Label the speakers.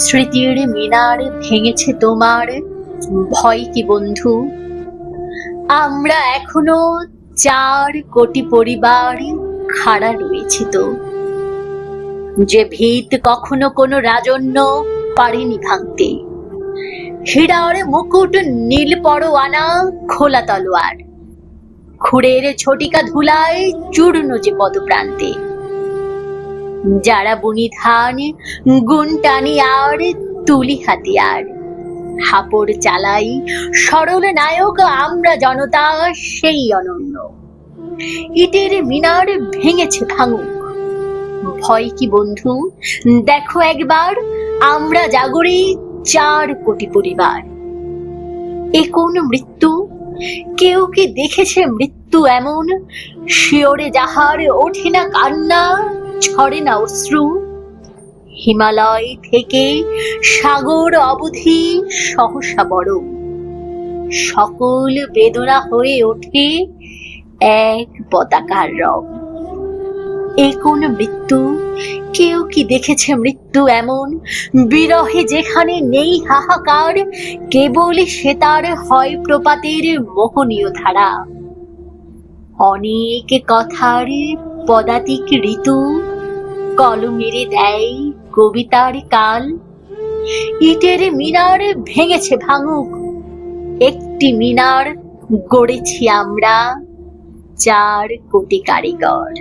Speaker 1: স্মৃতির মিনার ভেঙেছে তোমার, ভয় কি বন্ধু? আমরা এখনো 4 কোটি পরিবার খাড়া রয়েছি তো, যে ভিত কখনো কোনো রাজন্য পারেনি ভাঙতে। হীরার মুকুট, নীল পরোয়ানা, খোলা তলোয়ার, খুঁড়ের ঝটিকা ধুলায় চূর্ণ যে পদপ্রান্তে। যারা বুনি ধান, গুণ টানি আর তুলি হাতিয়ার, হাপড় চালাই সরল নায়ক আমরা জনতা সেই অনন্য। ইটের মিনার ভেঙেছে ভাঙুক, ভয় কি বন্ধু? দেখো একবার, আমরা জাগরি 4 কোটি পরিবার। এ কোন মৃত্যু? কেউ কি দেখেছে মৃত্যু এমন? শিওরে যাহার ওঠে না কান্না, ঝরে না অশ্রু। হিমালয় থেকে সাগর অবধি সহসা বড়, সকল বেদনা হয়ে ওঠে এক পতাকার রং। এ কোন মৃত্যু? কেউ কি দেখেছে মৃত্যু এমন? বিরহে যেখানে নেই হাহাকার, কেবল সে তার হয় প্রপাতের মোহনীয় ধারা। অনেক কথার পদাতিক ঋতু কলমেরে দেয় কবিতার কাল। ইটের মিনার ভেঙেছে ভাঙুক, একটি মিনার গড়েছি আমরা 4 কোটি কারিগর।